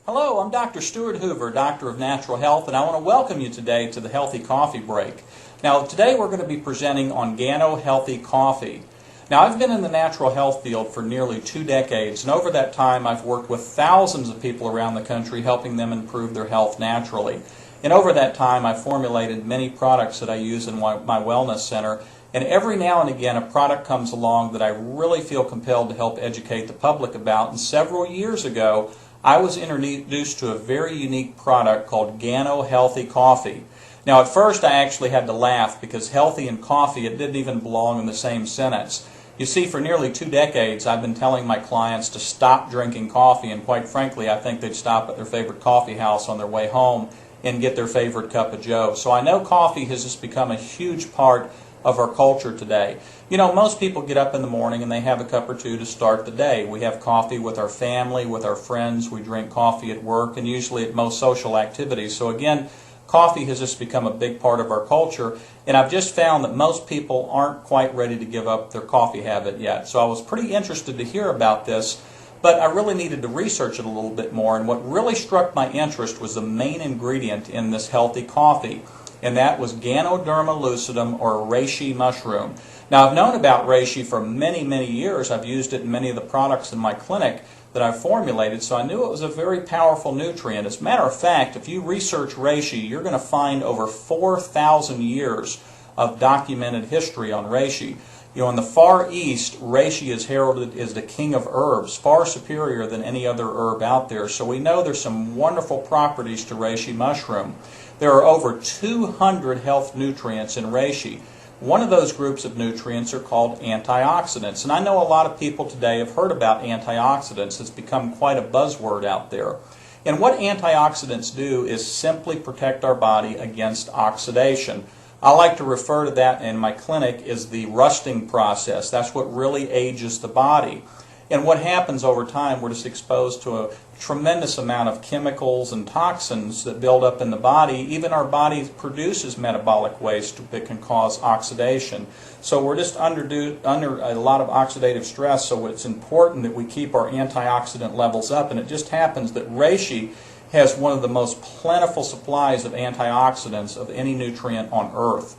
Hello, I'm Dr. Stuart Hoover, Doctor of Natural Health, and I want to welcome you today to the Healthy Coffee Break. Now, today we're going to be presenting on Gano Healthy Coffee. Now, I've been in the natural health field for nearly 2 decades, and over that time I've worked with thousands of people around the country helping them improve their health naturally. And over that time I've formulated many products that I use in my wellness center, and every now and again a product comes along that I really feel compelled to help educate the public about. And several years ago I was introduced to a very unique product called Gano Healthy Coffee. Now, at first I actually had to laugh because healthy and coffee, it didn't even belong in the same sentence. You see, for nearly 2 decades I've been telling my clients to stop drinking coffee, and quite frankly I think they'd stop at their favorite coffee house on their way home and get their favorite cup of joe. So I know coffee has just become a huge part of our culture today. You know, most people get up in the morning and they have a cup or two to start the day. We have coffee with our family, with our friends, we drink coffee at work, and usually at most social activities. So again, coffee has just become a big part of our culture, and I've just found that most people aren't quite ready to give up their coffee habit yet. So I was pretty interested to hear about this, but I really needed to research it a little bit more, and what really struck my interest was the main ingredient in this healthy coffee, and that was Ganoderma lucidum, or reishi mushroom. Now, I've known about reishi for many, many years. I've used it in many of the products in my clinic that I've formulated, so I knew it was a very powerful nutrient. As a matter of fact, if you research reishi, you're going to find over 4,000 years of documented history on reishi. You know, in the Far East, reishi is heralded as the king of herbs, far superior than any other herb out there. So we know there's some wonderful properties to reishi mushroom. There are over 200 health nutrients in reishi. One of those groups of nutrients are called antioxidants. And I know a lot of people today have heard about antioxidants. It's become quite a buzzword out there. And what antioxidants do is simply protect our body against oxidation. I like to refer to that in my clinic as the rusting process. That's what really ages the body. And what happens over time, we're just exposed to a tremendous amount of chemicals and toxins that build up in the body. Even our body produces metabolic waste that can cause oxidation. So we're just under a lot of oxidative stress, so it's important that we keep our antioxidant levels up. And it just happens that reishi has one of the most plentiful supplies of antioxidants of any nutrient on earth.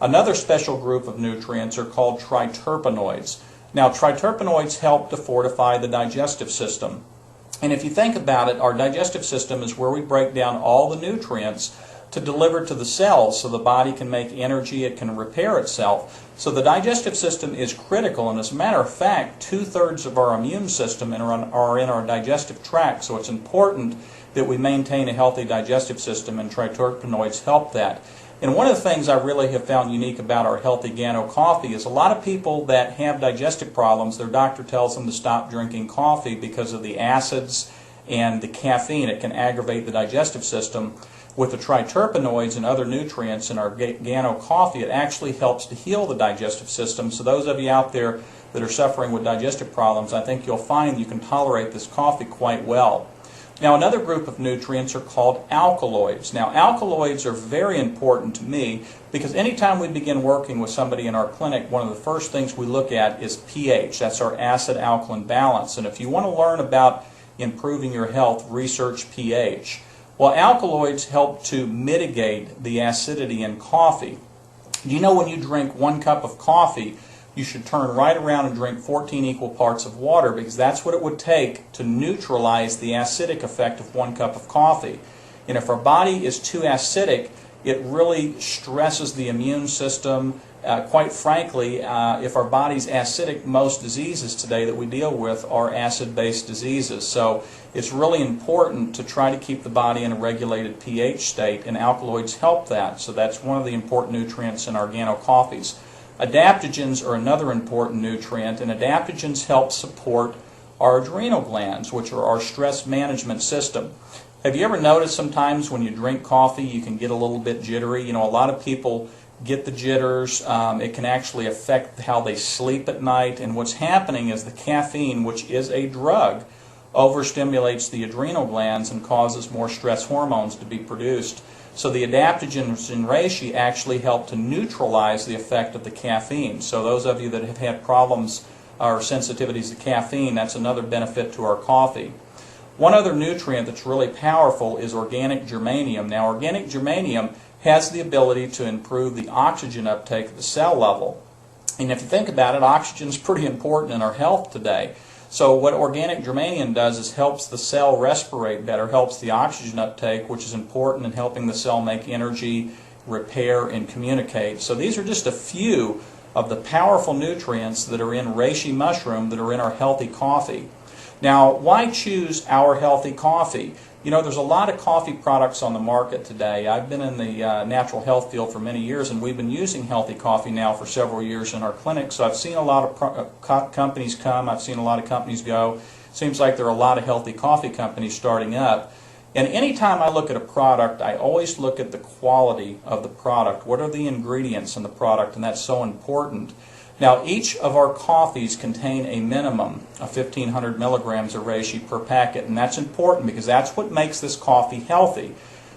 Another special group of nutrients are called triterpenoids. Now, triterpenoids help to fortify the digestive system. And if you think about it, our digestive system is where we break down all the nutrients to deliver to the cells so the body can make energy, it can repair itself. So the digestive system is critical, and as a matter of fact, 2/3 of our immune system are in our digestive tract, so it's important that we maintain a healthy digestive system, and triterpenoids help that. And one of the things I really have found unique about our healthy Gano coffee is a lot of people that have digestive problems, their doctor tells them to stop drinking coffee because of the acids and the caffeine. It can aggravate the digestive system. With the triterpenoids and other nutrients in our Gano coffee, it actually helps to heal the digestive system. So those of you out there that are suffering with digestive problems, I think you'll find you can tolerate this coffee quite well. Now, another group of nutrients are called alkaloids. Now, alkaloids are very important to me because anytime we begin working with somebody in our clinic, one of the first things we look at is pH. That's our acid-alkaline balance. And if you want to learn about improving your health, research pH. Well, alkaloids help to mitigate the acidity in coffee. You know, when you drink 1 cup of coffee, you should turn right around and drink 14 equal parts of water, because that's what it would take to neutralize the acidic effect of 1 cup of coffee. And if our body is too acidic, it really stresses the immune system. Quite frankly, if our body's acidic, most diseases today that we deal with are acid-based diseases. So it's really important to try to keep the body in a regulated pH state, and alkaloids help that. So that's one of the important nutrients in our Gano coffees. Adaptogens are another important nutrient, and adaptogens help support our adrenal glands, which are our stress management system. Have you ever noticed sometimes when you drink coffee you can get a little bit jittery? You know, a lot of people get the jitters. It can actually affect how they sleep at night, and what's happening is the caffeine, which is a drug, overstimulates the adrenal glands and causes more stress hormones to be produced. So the adaptogens in reishi actually help to neutralize the effect of the caffeine. So those of you that have had problems or sensitivities to caffeine, that's another benefit to our coffee. One other nutrient that's really powerful is organic germanium. Now, organic germanium has the ability to improve the oxygen uptake at the cell level. And if you think about it, oxygen is pretty important in our health today. So what organic germanium does is helps the cell respirate better, helps the oxygen uptake, which is important in helping the cell make energy, repair, and communicate. So these are just a few of the powerful nutrients that are in reishi mushroom that are in our healthy coffee. Now, why choose our healthy coffee? You know, there's a lot of coffee products on the market today. I've been in the natural health field for many years, and we've been using healthy coffee now for several years in our clinic. So I've seen a lot of companies come. I've seen a lot of companies go. Seems like there are a lot of healthy coffee companies starting up. And anytime I look at a product, I always look at the quality of the product. What are the ingredients in the product? And that's so important. Now, each of our coffees contain a minimum of 1,500 milligrams of reishi per packet, and that's important because that's what makes this coffee healthy.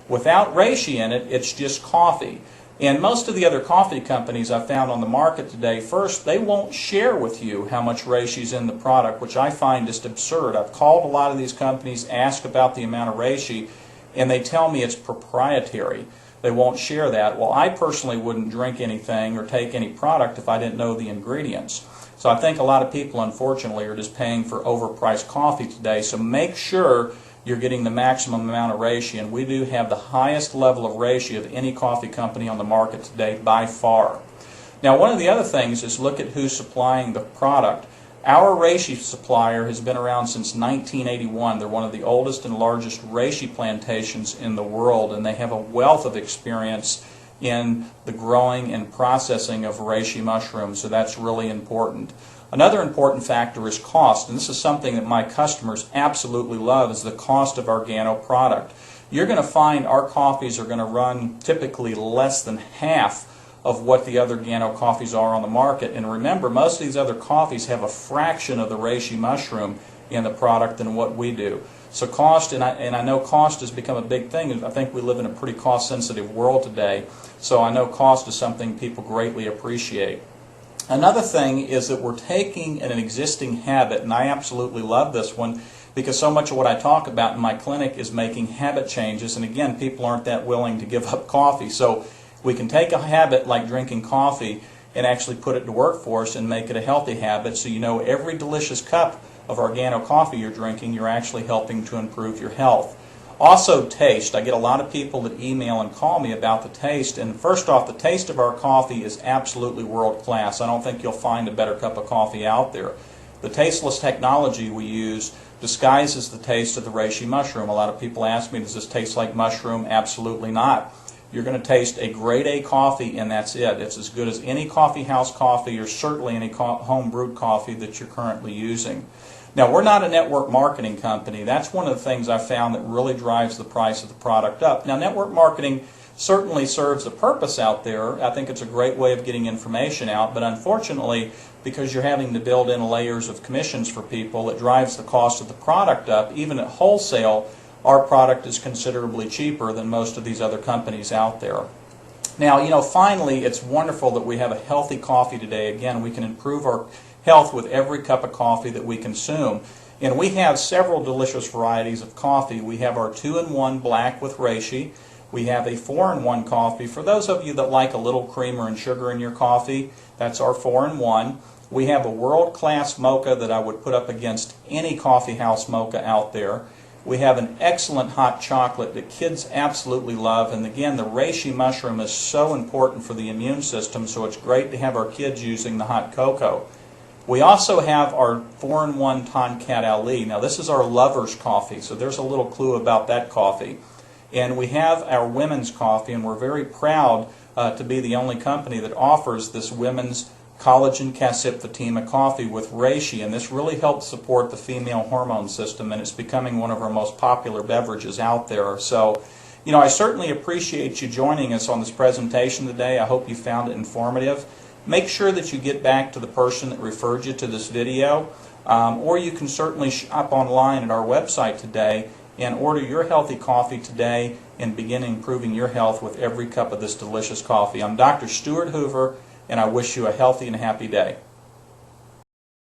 Without reishi in it, it's just coffee. And most of the other coffee companies I've found on the market today, first, they won't share with you how much reishi is in the product, which I find just absurd. I've called a lot of these companies, asked about the amount of reishi, and they tell me it's proprietary. They won't share that. Well, I personally wouldn't drink anything or take any product if I didn't know the ingredients. So I think a lot of people, unfortunately, are just paying for overpriced coffee today. So make sure you're getting the maximum amount of reishi, and we do have the highest level of reishi of any coffee company on the market today by far. Now, one of the other things is look at who's supplying the product. Our reishi supplier has been around since 1981. They're one of the oldest and largest reishi plantations in the world, and they have a wealth of experience in the growing and processing of reishi mushrooms, so that's really important. Another important factor is cost, and this is something that my customers absolutely love, is the cost of our Gano product. You're going to find our coffees are going to run typically less than half of what the other Gano coffees are on the market. And remember, most of these other coffees have a fraction of the reishi mushroom in the product than what we do. So cost, and I know cost has become a big thing. I think we live in a pretty cost-sensitive world today, so I know cost is something people greatly appreciate. Another thing is that we're taking an existing habit, and I absolutely love this one, because so much of what I talk about in my clinic is making habit changes, and again, people aren't that willing to give up coffee. So we can take a habit like drinking coffee and actually put it to work for us and make it a healthy habit, so you know every delicious cup of our Gano coffee you're drinking, you're actually helping to improve your health. Also, taste. I get a lot of people that email and call me about the taste, and first off, the taste of our coffee is absolutely world class. I don't think you'll find a better cup of coffee out there. The tasteless technology we use disguises the taste of the reishi mushroom. A lot of people ask me, does this taste like mushroom? Absolutely not. You're going to taste a grade A coffee, and that's it. It's as good as any coffee house coffee, or certainly any home brewed coffee that you're currently using. Now, we're not a network marketing company. That's one of the things I found that really drives the price of the product up. Now, network marketing certainly serves a purpose out there. I think it's a great way of getting information out, but unfortunately, because you're having to build in layers of commissions for people, it drives the cost of the product up. Even at wholesale, our product is considerably cheaper than most of these other companies out there. Now, you know, finally, it's wonderful that we have a healthy coffee today. Again, we can improve our health with every cup of coffee that we consume. And we have several delicious varieties of coffee. We have our 2-in-1 black with reishi. We have a 4-in-1 coffee. For those of you that like a little creamer and sugar in your coffee, that's our 4-in-1. We have a world-class mocha that I would put up against any coffee house mocha out there. We have an excellent hot chocolate that kids absolutely love, and again, the reishi mushroom is so important for the immune system, so it's great to have our kids using the hot cocoa. We also have our 4-in-1 Tonkat Ali. Now, this is our lover's coffee, so there's a little clue about that coffee. And we have our women's coffee, and we're very proud to be the only company that offers this women's collagen Casip Fatima coffee with reishi, and this really helps support the female hormone system, and it's becoming one of our most popular beverages out there. So, you know, I certainly appreciate you joining us on this presentation today. I hope you found it informative. Make sure that you get back to the person that referred you to this video, or you can certainly shop online at our website today and order your healthy coffee today and begin improving your health with every cup of this delicious coffee. I'm Dr. Stuart Hoover, and I wish you a healthy and happy day.